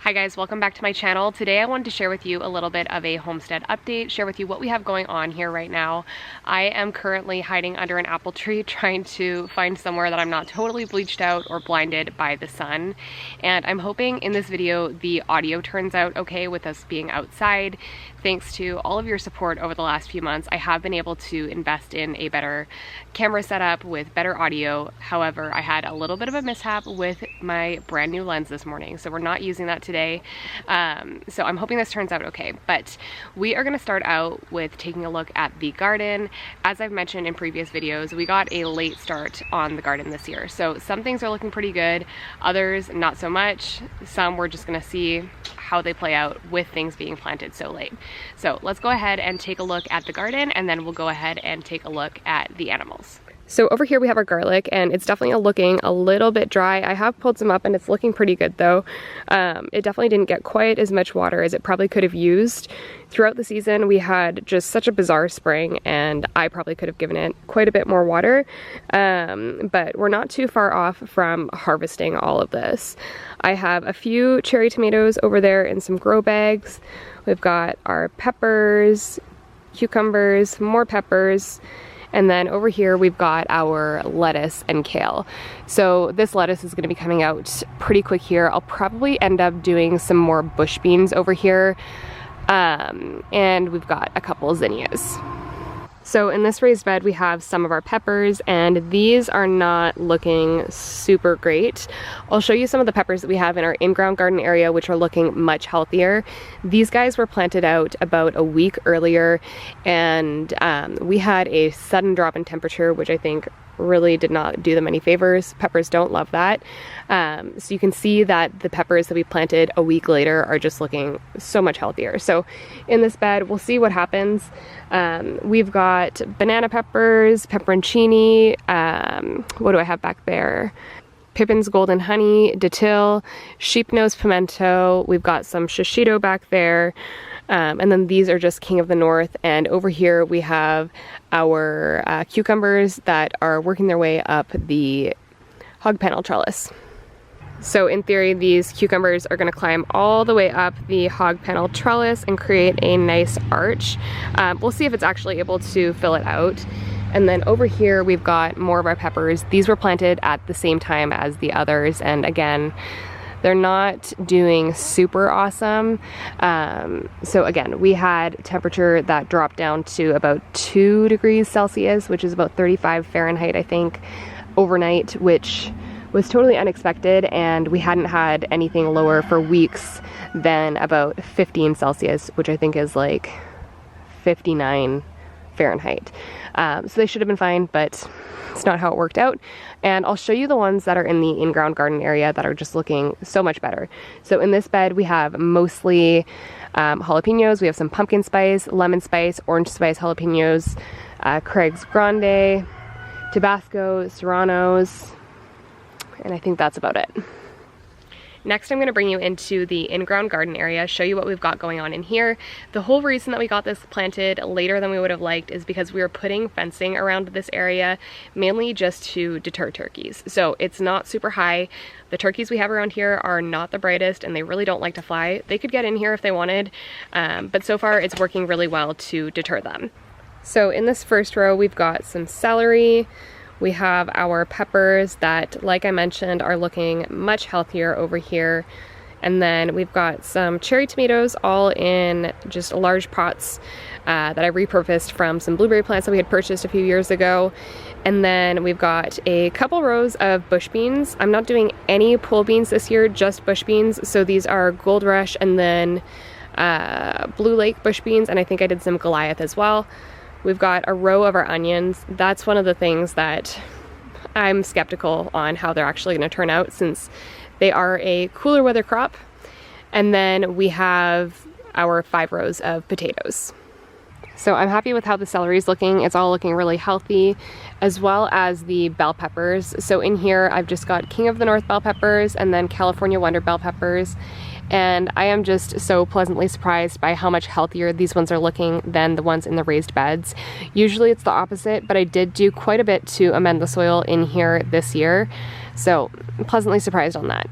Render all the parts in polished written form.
Hi guys, welcome back to my channel. Today I wanted to share with you a little bit of a homestead update, share with you what we have going on here right now. I am currently hiding under an apple tree trying to find somewhere that I'm not totally bleached out or blinded by the sun. And I'm hoping in this video the audio turns out okay with us being outside. Thanks to all of your support over the last few months, I have been able to invest in a better camera setup with better audio. However, I had a little bit of a mishap with my brand new lens this morning, so we're not using that today. So I'm hoping this turns out okay. But we are going to start out with taking a look at the garden. As I've mentioned in previous videos, we got a late start on the garden this year. So some things are looking pretty good, others not so much. Some we're just going to see how they play out with things being planted so late. So let's go ahead and take a look at the garden, and then we'll go ahead and take a look at the animals. So over here we have our garlic, and it's definitely looking a little bit dry. I have pulled some up and it's looking pretty good though. It definitely didn't get quite as much water as it probably could have used. Throughout the season we had just such a bizarre spring, and I probably could have given it quite a bit more water. But we're not too far off from harvesting all of this. I have a few cherry tomatoes over there in some grow bags. We've got our peppers, cucumbers, more peppers. And then over here we've got our lettuce and kale. So this lettuce is going to be coming out pretty quick here. I'll probably end up doing some more bush beans over here. And we've got a couple zinnias. So in this raised bed we have some of our peppers, and these are not looking super great. I'll show you some of the peppers that we have in our in-ground garden area, which are looking much healthier. These guys were planted out about a week earlier, and we had a sudden drop in temperature, which I think really did not do them any favors. Peppers don't love that. So you can see that the peppers that we planted a week later are just looking so much healthier. So in this bed, we'll see what happens. We've got banana peppers, pepperoncini, what do I have back there? Pippin's Golden Honey, Datil, Sheepnose Pimento. We've got some shishito back there. And then these are just King of the North. And over here we have our cucumbers that are working their way up the hog panel trellis. So in theory, these cucumbers are going to climb all the way up the hog panel trellis and create a nice arch. We'll see if it's actually able to fill it out. And then over here we've got more of our peppers. These were planted at the same time as the others, and again, they're not doing super awesome. So again, we had temperature that dropped down to about 2 degrees Celsius, which is about 35 Fahrenheit, I think, overnight, which was totally unexpected, and we hadn't had anything lower for weeks than about 15 Celsius, which I think is like 59 Fahrenheit. So they should have been fine, but it's not how it worked out. And I'll show you the ones that are in the in-ground garden area that are just looking so much better. So in this bed we have mostly jalapenos. We have some pumpkin spice, lemon spice, orange spice jalapenos, Craig's Grande, Tabasco, Serranos, and I think that's about it. Next, I'm going to bring you into the in-ground garden area, show you what we've got going on in here. The whole reason that we got this planted later than we would have liked is because we were putting fencing around this area, mainly just to deter turkeys. So it's not super high. The turkeys we have around here are not the brightest, and they really don't like to fly. They could get in here if they wanted, but so far it's working really well to deter them. So in this first row, we've got some celery. We have our peppers that, like I mentioned, are looking much healthier over here. And then we've got some cherry tomatoes all in just large pots that I repurposed from some blueberry plants that we had purchased a few years ago. And then we've got a couple rows of bush beans. I'm not doing any pole beans this year, just bush beans. So these are Gold Rush and then Blue Lake bush beans, and I think I did some Goliath as well. We've got a row of our onions. That's one of the things that I'm skeptical on how they're actually going to turn out, since they are a cooler weather crop. And then we have our 5 rows of potatoes. So I'm happy with how the celery is looking. It's all looking really healthy, as well as the bell peppers. So in here I've just got King of the North bell peppers and then California Wonder bell peppers. And I am just so pleasantly surprised by how much healthier these ones are looking than the ones in the raised beds. Usually it's the opposite, but I did do quite a bit to amend the soil in here this year, so I'm pleasantly surprised on that.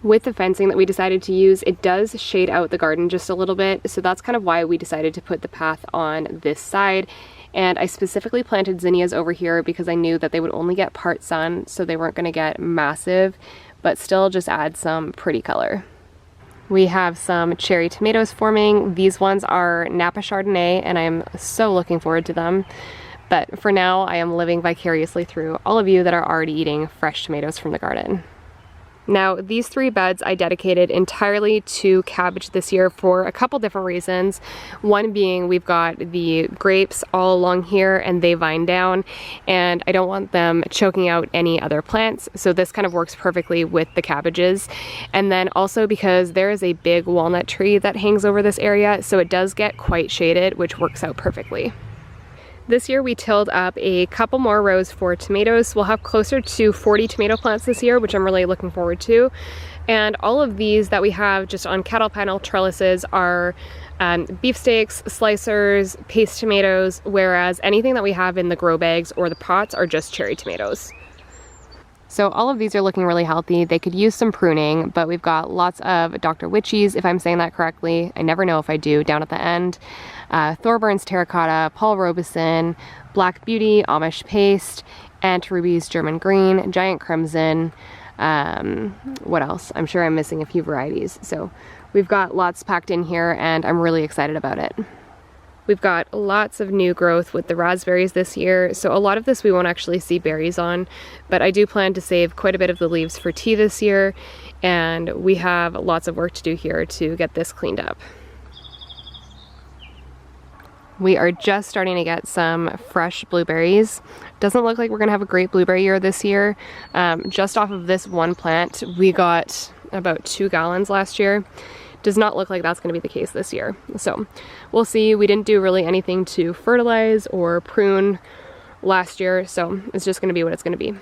With the fencing that we decided to use, it does shade out the garden just a little bit, so that's kind of why we decided to put the path on this side. And I specifically planted zinnias over here because I knew that they would only get part sun, so they weren't going to get massive, but still just add some pretty color. We have some cherry tomatoes forming. These ones are Napa Chardonnay, and I'm so looking forward to them. But for now, I am living vicariously through all of you that are already eating fresh tomatoes from the garden. Now, these 3 beds I dedicated entirely to cabbage this year for a couple different reasons. One being we've got the grapes all along here and they vine down, and I don't want them choking out any other plants, so this kind of works perfectly with the cabbages. And then also because there is a big walnut tree that hangs over this area, so it does get quite shaded, which works out perfectly. This year we tilled up a couple more rows for tomatoes. We'll have closer to 40 tomato plants this year, which I'm really looking forward to. And all of these that we have just on cattle panel trellises are beefsteaks, slicers, paste tomatoes, whereas anything that we have in the grow bags or the pots are just cherry tomatoes. So all of these are looking really healthy. They could use some pruning, but we've got lots of Dr. Witchies, if I'm saying that correctly. I never know if I do, down at the end. Thorburns Terracotta, Paul Robeson, Black Beauty, Amish Paste, Aunt Ruby's German Green, Giant Crimson. What else? I'm sure I'm missing a few varieties. So we've got lots packed in here and I'm really excited about it. We've got lots of new growth with the raspberries this year, so a lot of this we won't actually see berries on, but I do plan to save quite a bit of the leaves for tea this year, and we have lots of work to do here to get this cleaned up. We are just starting to get some fresh blueberries. Doesn't look like we're gonna have a great blueberry year this year. Just off of this one plant, we got about 2 gallons last year. Does not look like that's going to be the case this year. So we'll see. We didn't do really anything to fertilize or prune last year, so it's just going to be what it's going to be.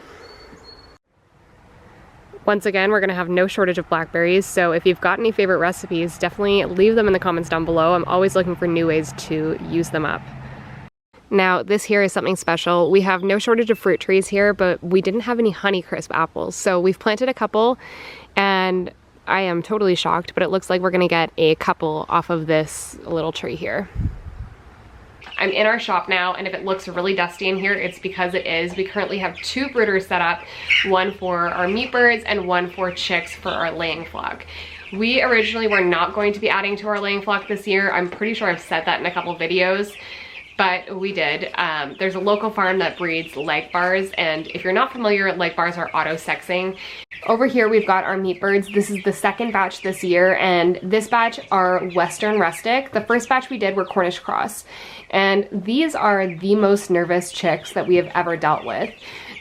Once again, we're going to have no shortage of blackberries, so if you've got any favorite recipes, definitely leave them in the comments down below. I'm always looking for new ways to use them up. Now, this here is something special. We have no shortage of fruit trees here, but we didn't have any Honeycrisp apples, so we've planted a couple, and I am totally shocked, but it looks like we're gonna get a couple off of this little tree here. I'm in our shop now, and if it looks really dusty in here, it's because it is. We currently have 2 brooders set up, one for our meat birds and one for chicks for our laying flock. We originally were not going to be adding to our laying flock this year. I'm pretty sure I've said that in a couple videos, but we did. There's a local farm that breeds leg bars, and if you're not familiar, leg bars are auto-sexing. Over here we've got our meat birds. This is the 2nd batch this year, and this batch are Western Rustic. The first batch we did were Cornish Cross, and these are the most nervous chicks that we have ever dealt with.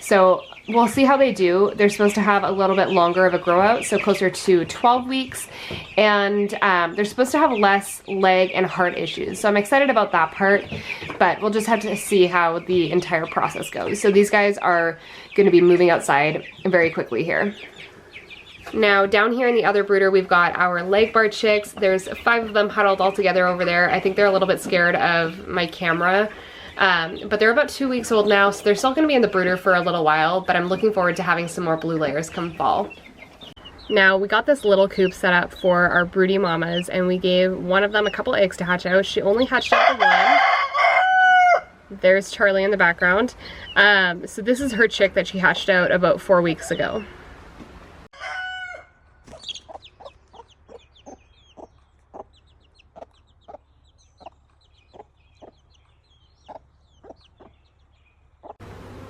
So we'll see how they do. They're supposed to have a little bit longer of a grow out, so closer to 12 weeks, and they're supposed to have less leg and heart issues. So I'm excited about that part, but we'll just have to see how the entire process goes. So these guys are going to be moving outside very quickly here. Now down here in the other brooder we've got our leg bar chicks. There's 5 of them huddled all together over there. I think they're a little bit scared of my camera. But they're about 2 weeks old now, so they're still going to be in the brooder for a little while, but I'm looking forward to having some more blue layers come fall. Now, we got this little coop set up for our broody mamas, and we gave one of them a couple eggs to hatch out. She only hatched out the one. There's Charlie in the background. So this is her chick that she hatched out about 4 weeks ago.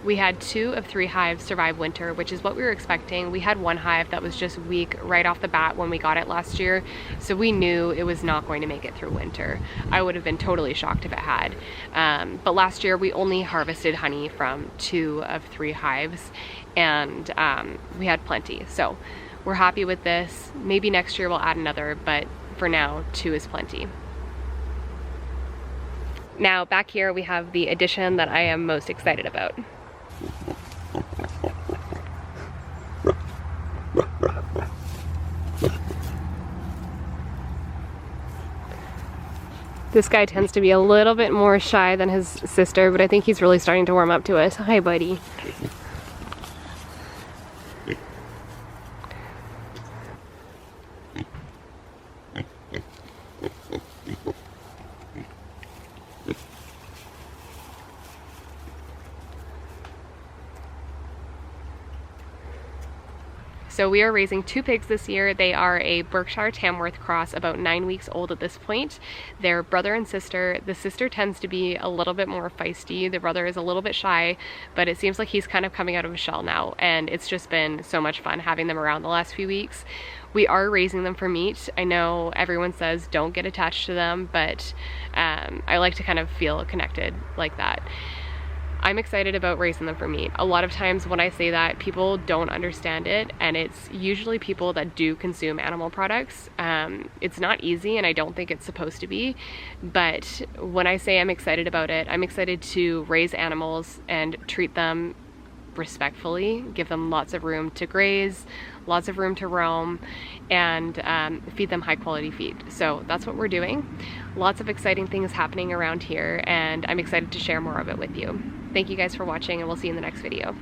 We had 2 of 3 hives survive winter, which is what we were expecting. We had 1 hive that was just weak right off the bat when we got it last year, so we knew it was not going to make it through winter. I would have been totally shocked if it had. But last year we only harvested honey from 2 of 3 hives, and we had plenty. So we're happy with this. Maybe next year we'll add another, but for now 2 is plenty. Now back here we have the addition that I am most excited about. This guy tends to be a little bit more shy than his sister, but I think he's really starting to warm up to us. Hi, buddy. So we are raising 2 pigs this year. They are a Berkshire Tamworth cross, about 9 weeks old at this point. They're brother and sister. The sister tends to be a little bit more feisty. The brother is a little bit shy, but it seems like he's kind of coming out of his shell now, and it's just been so much fun having them around the last few weeks. We are raising them for meat. I know everyone says don't get attached to them, but I like to kind of feel connected like that. I'm excited about raising them for meat. A lot of times when I say that, people don't understand it, and it's usually people that do consume animal products. It's not easy, and I don't think it's supposed to be, but when I say I'm excited about it, I'm excited to raise animals and treat them respectfully, give them lots of room to graze, lots of room to roam, and feed them high quality feed. So that's what we're doing. Lots of exciting things happening around here, and I'm excited to share more of it with you. Thank you guys for watching, and we'll see you in the next video.